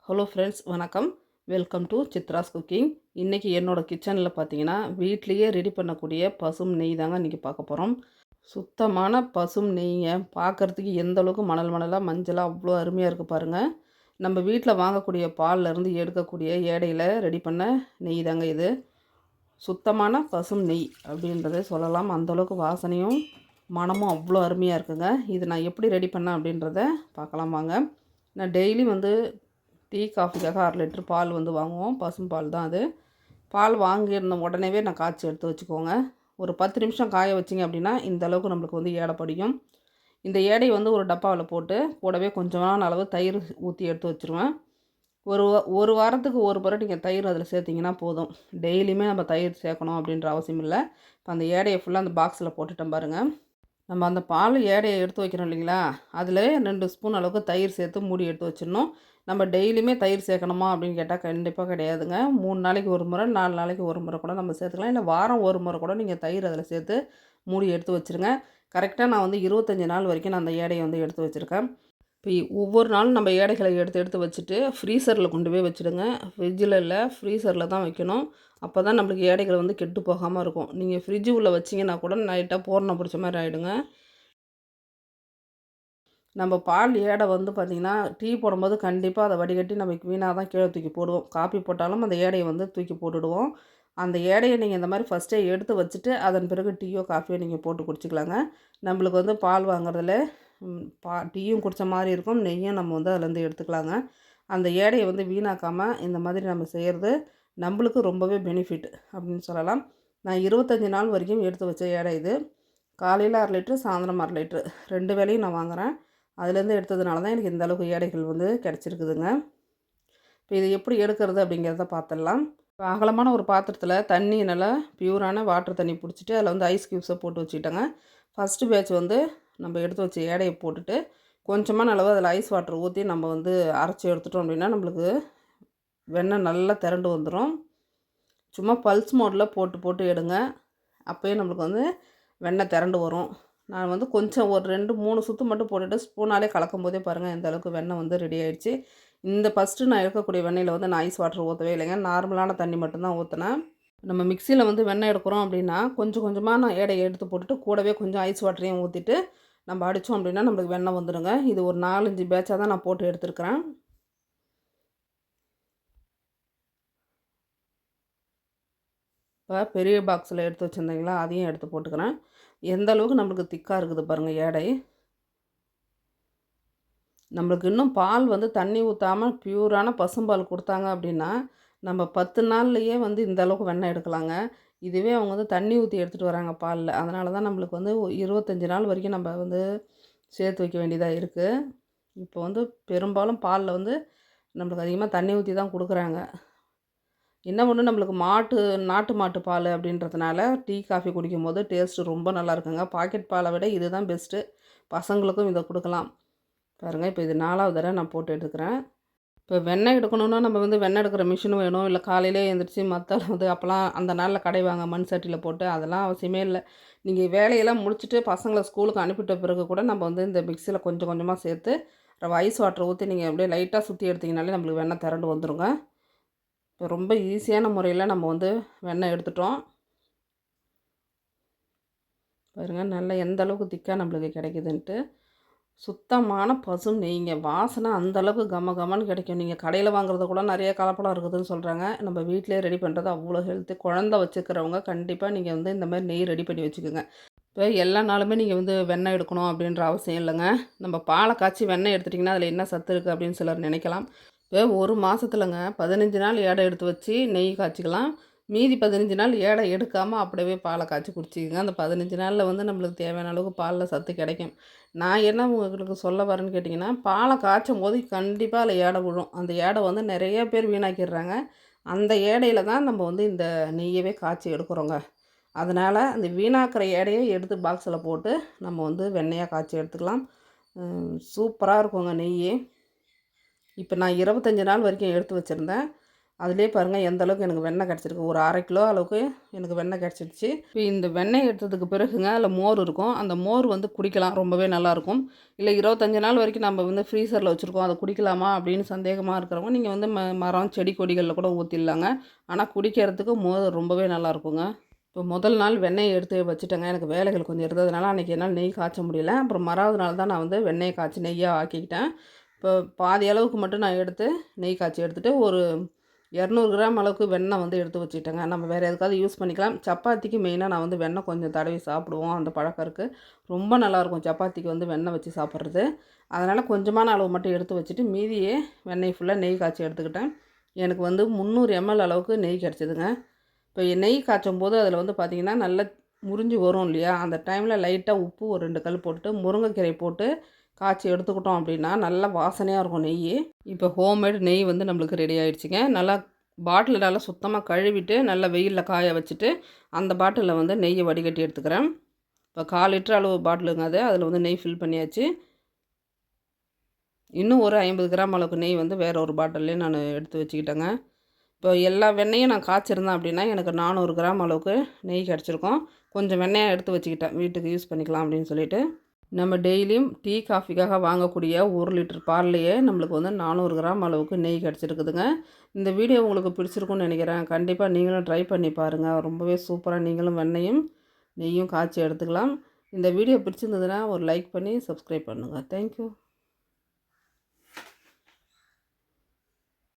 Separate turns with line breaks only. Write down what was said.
Hello friends, வணக்கம். Welcome to Chitra's cooking. இன்றைக்கி என்னோடய கிச்சனில் பார்த்தீங்கன்னா வீட்லேயே ரெடி பண்ணக்கூடிய பசும் நெய் தாங்க இன்றைக்கி பார்க்க போகிறோம். சுத்தமான பசும் நெய்ங்க. பார்க்குறதுக்கு எந்த அளவுக்கு மணல் மணலாக மஞ்சளாக அவ்வளோ அருமையாக இருக்குது பாருங்கள். நம்ம வீட்டில் வாங்கக்கூடிய பால்லேருந்து எடுக்கக்கூடிய ஏடையில் ரெடி பண்ண நெய் தாங்க இது. சுத்தமான பசும் நெய் அப்படின்றத சொல்லலாம். அந்தளவுக்கு வாசனையும் மனமும் அவ்வளோ அருமையாக இருக்குங்க. இது நான் எப்படி ரெடி பண்ணேன் அப்படின்றத பார்க்கலாம் வாங்க. நான் டெய்லி டீ காஃபிக்காக 1/2 லிட்டர் பால் வாங்குவோம். பசும் பால் தான் அது. பால் வாங்கியிருந்த உடனேவே நான் காய்ச்சி எடுத்து வச்சுக்கோங்க. ஒரு 10 நிமிஷம் காய வச்சிங்க அப்படின்னா இந்த அளவுக்கு நம்மளுக்கு ஏடை படியும். இந்த ஏடை ஒரு டப்பாவில் போட்டு கூடவே கொஞ்சமான அளவு தயிர் ஊற்றி எடுத்து வச்சுருவேன். ஒரு வாரத்துக்கு ஒரு முறை நீங்கள் தயிர் அதில் சேர்த்திங்கன்னா போதும். டெய்லியுமே நம்ம தயிர் சேர்க்கணும் அப்படின்ற அவசியம் இல்லை. இப்போ அந்த ஏடையை ஃபுல்லாக அந்த பாக்ஸில் போட்டுட்டேன் பாருங்கள். நம்ம அந்த பால் ஏடையை எடுத்து வைக்கிறோம் இல்லைங்களா, அதில் 2 ஸ்பூன் அளவுக்கு தயிர் சேர்த்து மூடி எடுத்து வச்சிடணும். நம்ம டெய்லியுமே தயிர் சேர்க்கணுமா அப்படின்னு கேட்டால் கண்டிப்பாக கிடையாதுங்க. 3 நாளைக்கு ஒரு முறை, 4 நாளைக்கு ஒரு முறை கூட நம்ம சேர்த்துக்கலாம். இல்லை வாரம் ஒரு முறை கூட நீங்கள் தயிர் அதில் சேர்த்து மூடி எடுத்து வச்சுருங்க. கரெக்டாக நான் 25 நாள் வரைக்கும் நான் அந்த ஏடையை எடுத்து வச்சுருக்கேன். இப்போ ஒவ்வொரு நாளும் நம்ம ஏடைகளை எடுத்து எடுத்து வச்சுட்டு ஃப்ரீசரில் கொண்டு போய் வச்சுடுங்க. ஃப்ரிட்ஜில் இல்லை, ஃப்ரீசரில் தான் வைக்கணும். அப்போ தான் நம்மளுக்கு ஏடைகள் கெட்டு போகாமல் இருக்கும். நீங்கள் ஃப்ரிட்ஜு உள்ளே வச்சிங்கன்னா கூட நைட்டாக பூரணம் பிடிச்ச மாதிரி ஆகிடுங்க. நம்ம பால் ஏடை பார்த்திங்கன்னா டீ போடும்போது கண்டிப்பாக அதை வடிகட்டி நம்ம வீணாக தான் கீழே தூக்கி போடுவோம். காப்பி போட்டாலும் அந்த ஏடையை தூக்கி போட்டுடுவோம். அந்த ஏடையை நீங்கள் இந்த மாதிரி ஃபஸ்ட்டே எடுத்து வச்சுட்டு அதன் பிறகு டீயோ காஃபியோ நீங்கள் போட்டு குடிச்சிக்கலாங்க. நம்மளுக்கு பால் வாங்குறதுல டீயும் குடித்த மாதிரி இருக்கும், நெய்யும் நம்ம அதுலேருந்து எடுத்துக்கலாங்க. அந்த ஏடையை வீணாக்காமல் இந்த மாதிரி நம்ம செய்கிறது நம்மளுக்கு ரொம்பவே பெனிஃபிட் அப்படின்னு சொல்லலாம். நான் 25 நாள் வரைக்கும் எடுத்து வச்ச ஏடை இது. காலையில் 1/2 லிட்ரு, சாயந்தரம் 1/2 லிட்ரு 2 வேளையும் நான் வாங்குகிறேன். அதுலேருந்து எடுத்ததுனால தான் எனக்கு இந்தளவுக்கு ஏடைகள் கிடச்சிருக்குதுங்க. இப்போ இதை எப்படி எடுக்கிறது அப்படிங்கிறத பார்த்துடலாம். இப்போ அகலமான ஒரு பாத்திரத்தில் தண்ணி நல்லா பியூரான வாட்டர் தண்ணி பிடிச்சிட்டு அதில் ஐஸ் க்யூப்ஸை போட்டு வச்சுக்கிட்டேங்க. ஃபஸ்ட்டு பேட்ச் நம்ம எடுத்து வச்ச ஏடையை போட்டுட்டு கொஞ்சமான அளவு அதில் ஐஸ் வாட்டர் ஊற்றி நம்ம அரைச்சி எடுத்துட்டோம் அப்படின்னா நம்மளுக்கு வெண்ணெய் நல்லா திரண்டு வந்துடும். சும்மா பல்ஸ் மோடில் போட்டு போட்டு எடுங்க. அப்போயே நம்மளுக்கு வெண்ணெய் திரண்டு வரும். நான் கொஞ்சம் ஒரு 2-3 சுற்று மட்டும் போட்டுட்டு ஸ்பூனாலே கலக்கும் போதே பாருங்கள் எந்த அளவுக்கு வெண்ணெய் ரெடி ஆகிடுச்சு. இந்த ஃபஸ்ட்டு நான் எடுக்கக்கூடிய வெண்ணெயில் நான் ஐஸ் வாட்டர் ஊற்றவே இல்லைங்க. நார்மலான தண்ணி மட்டும்தான் ஊற்றினேன். நம்ம மிக்சியில் வெண்ணெய் எடுக்கிறோம் அப்படின்னா கொஞ்சம் கொஞ்சமாக நான் ஏடையை எடுத்து போட்டுட்டு கூடவே கொஞ்சம் ஐஸ் வாட்டரையும் ஊற்றிட்டு நம்ம அடித்தோம் அப்படின்னா நம்மளுக்கு வெண்ணெய் வந்துடுங்க. இது ஒரு 4-5 பேட்சாக தான் நான் போட்டு எடுத்துருக்கிறேன். இப்போ பெரிய பாக்ஸில் எடுத்து வச்சுருந்தீங்களா, அதையும் எடுத்து போட்டுக்கிறேன். எந்த அளவுக்கு நம்மளுக்கு திக்காக இருக்குது பாருங்கள் ஏடை. நம்மளுக்கு இன்னும் பால் தண்ணி ஊற்றாமல் பியூரான பசும்பால் கொடுத்தாங்க அப்படின்னா நம்ம 10 நாள்லையே இந்த அளவுக்கு வெண்ணெய் எடுக்கலாங்க. இதுவே அவங்க தண்ணி ஊற்றி எடுத்துகிட்டு வராங்க பாலில். அதனால தான் நம்மளுக்கு 25 நாள் வரைக்கும் நம்ம சேர்த்து வைக்க வேண்டியதாக இருக்குது. இப்போ பெரும்பாலும் பாலில் நம்மளுக்கு அதிகமாக தண்ணி ஊற்றி தான் கொடுக்குறாங்க. என்ன ஒன்று நம்மளுக்கு நாட்டு மாட்டு பால் அப்படின்றதுனால டீ காஃபி குடிக்கும்போது டேஸ்ட்டு ரொம்ப நல்லா இருக்குங்க. பாக்கெட் பாலை விட இது தான் பெஸ்ட்டு. பசங்களுக்கும் இதை கொடுக்கலாம். பாருங்கள், இப்போ இது 4வது தடவை நான் போட்டு எடுத்துக்கிறேன். இப்போ வெண்ணெய் எடுக்கணுன்னா நம்ம வெண்ணெய் எடுக்கிற மிஷின் வேணும். இல்லை காலையிலே எழுந்திரிச்சி மத்தால் அப்போலாம் அந்த நாளில் கடைவாங்க மண் சட்டியில் போட்டு. அதெல்லாம் அவசியமே இல்லை. நீங்கள் வேலையெல்லாம் முடிச்சுட்டு பசங்களை ஸ்கூலுக்கு அனுப்பிட்ட பிறகு கூட நம்ம இந்த மிக்சியில் கொஞ்சம் கொஞ்சமாக சேர்த்து ஐஸ் வாட்டர் ஊற்றி நீங்கள் அப்படியே லைட்டாக சுற்றி எடுத்திங்கனாலே நம்மளுக்கு வெண்ணெய் திரண்டு வந்துடுங்க. இப்போ ரொம்ப ஈஸியான முறையில் நம்ம வெண்ணெய் எடுத்துட்டோம். பாருங்கள் நல்லா எந்த அளவுக்கு திக்காக நம்மளுக்கு கிடைக்குதுன்ட்டு. சுத்தமான பசும் நெய்ங்க. வாசனை அந்தளவுக்கு கமன்னு கிடைக்கும். நீங்கள் கடையில் வாங்குறது கூட நிறைய கலப்படம் இருக்குதுன்னு சொல்கிறாங்க. நம்ம வீட்டிலே ரெடி பண்ணுறது அவ்வளோ ஹெல்த்து. குழந்த வச்சுக்கிறவங்க கண்டிப்பாக நீங்கள் இந்த மாதிரி நெய் ரெடி பண்ணி வச்சுக்கோங்க. இப்போ எல்லா நாளுமே நீங்கள் வெண்ணெய் எடுக்கணும் அப்படின்ற அவசியம் இல்லைங்க. நம்ம பாலை காய்ச்சி வெண்ணெய் எடுத்துட்டிங்கன்னா அதில் என்ன சத்து இருக்குது அப்படின்னு சிலர் நினைக்கலாம். இப்போ ஒரு மாதத்துலங்க 15 நாள் ஏடை எடுத்து வச்சு நெய் காய்ச்சிக்கலாம். மீதி 15 நாள் ஏடை எடுக்காமல் அப்படியே பாலை காய்ச்சி குடிச்சிக்கோங்க. அந்த 15 நாளில் நம்மளுக்கு தேவையான அளவுக்கு பாலில் சத்து கிடைக்கும். நான் என்ன உங்களுக்கு சொல்ல வரேன்னு கேட்டிங்கன்னா, பாலை காய்ச்சும் போது கண்டிப்பாக அதில் ஏடை விழும். அந்த ஏடை நிறைய பேர் வீணாக்கிடுறாங்க. அந்த ஏடையில் தான் நம்ம இந்த நெய்யவே காய்ச்சி எடுக்கிறோங்க. அதனால் அந்த வீணாக்கிற ஏடையை எடுத்து பாக்ஸில் போட்டு நம்ம வெண்ணெயாக காய்ச்சி எடுத்துக்கலாம். சூப்பராக இருக்குங்க நெய். இப்போ நான் 25 நாள் வரைக்கும் எடுத்து வச்சுருந்தேன். அதிலே பாருங்கள் எந்த அளவுக்கு எனக்கு வெண்ணெய் கிடச்சிருக்கு. ஒரு 1/2 கிலோ அளவுக்கு எனக்கு வெண்ணெய் கிடச்சிடுச்சு. இப்போ இந்த வெண்ணெய் எடுத்ததுக்கு பிறகுங்க அதில் மோர் இருக்கும். அந்த மோர் வந்து குடிக்கலாம், ரொம்பவே நல்லாயிருக்கும். இல்லை 25 நாள் வரைக்கும் நம்ம வந்து ஃப்ரீசரில் வச்சுருக்கோம், அதை குடிக்கலாமா அப்படின்னு சந்தேகமாக இருக்கிறவங்க நீங்கள் வந்து மரம் செடி கொடிகளில் கூட ஊற்றிடலாங்க. ஆனால் குடிக்கிறதுக்கு மோர் ரொம்பவே நல்லாயிருக்குங்க. இப்போ முதல் நாள் வெண்ணெய் எடுத்து வச்சுட்டேங்க. எனக்கு வேலைகள் கொஞ்சம் இருந்ததுனால அன்றைக்கி என்னால் நெய் காய்ச்ச முடியல. அப்புறம் மறாவது நாள் தான் நான் வந்து வெண்ணெயை காய்ச்சி நெய்யாக ஆக்கிக்கிட்டேன். இப்போ பாதி அளவுக்கு மட்டும் நான் எடுத்து நெய் காய்ச்சி எடுத்துகிட்டு ஒரு 200 கிராம் அளவுக்கு வெண்ணெய் வந்து எடுத்து வச்சுக்கிட்டேங்க. நம்ம வேறு எதுக்காவது யூஸ் பண்ணிக்கலாம். சப்பாத்திக்கு மெயினாக நான் வந்து வெண்ணெய் கொஞ்சம் தடவி சாப்பிடுவோம், அந்த பழக்கம் இருக்குது. ரொம்ப நல்லாயிருக்கும் சப்பாத்திக்கு வந்து வெண்ணெய் வச்சு சாப்பிட்றது. அதனால் கொஞ்சமான அளவு மட்டும் எடுத்து வச்சுட்டு மீதியே வெண்ணெய் ஃபுல்லாக நெய் காய்ச்சி எடுத்துக்கிட்டேன். எனக்கு வந்து 300 ml அளவுக்கு நெய் கிடச்சிதுங்க. இப்போ நெய் காய்ச்சும் போது அதில் வந்து பார்த்திங்கன்னா நல்லா முறிஞ்சு வரும் இல்லையா, அந்த டைமில் லைட்டாக உப்பு ஒரு 2 கல் போட்டு முருங்கைக்கீரை போட்டு காய்ச்சி எடுத்துக்கிட்டோம் அப்படின்னா நல்லா வாசனையாக இருக்கும் நெய். இப்போ ஹோம்மேட் நெய் வந்து நம்மளுக்கு ரெடி ஆகிடுச்சிங்க. நல்லா பாட்டில் நல்லா சுத்தமாக கழுவிட்டு நல்லா வெயிலில் காய வச்சுட்டு அந்த பாட்டிலில் வந்து நெய்யை வடிகட்டி எடுத்துக்கிறேன். இப்போ 1/4 லிட்டர் அளவு பாட்டிலுங்க அது, அதில் வந்து நெய் ஃபில் பண்ணியாச்சு. இன்னும் ஒரு 50 கிராம் அளவுக்கு நெய் வந்து வேறு ஒரு பாட்டில்லையும் நான் எடுத்து வச்சுக்கிட்டேங்க. இப்போ எல்லா வெண்ணெயும் நான் காய்ச்சிருந்தேன் அப்படின்னா எனக்கு 400 கிராம் அளவுக்கு நெய் கிடச்சிருக்கும். கொஞ்சம் வெண்ணெயை எடுத்து வச்சுக்கிட்டேன், வீட்டுக்கு யூஸ் பண்ணிக்கலாம் அப்படின்னு சொல்லிட்டு. நம்ம டெய்லியும் டீ காஃபிக்காக வாங்கக்கூடிய 1 லிட்டர் பால்லையே நம்மளுக்கு வந்து 400 கிராம் அளவுக்கு நெய் கிடச்சிருக்குதுங்க. இந்த வீடியோ உங்களுக்கு பிடிச்சிருக்குன்னு நினைக்கிறேன். கண்டிப்பாக நீங்களும் ட்ரை பண்ணி பாருங்கள். ரொம்பவே சூப்பராக நீங்களும் வெண்ணெயும் நெய்யும் காய்ச்சி எடுத்துக்கலாம். இந்த வீடியோ பிடிச்சிருந்ததுன்னா ஒரு லைக் பண்ணி சப்ஸ்கிரைப் பண்ணுங்கள். தேங்க்யூ.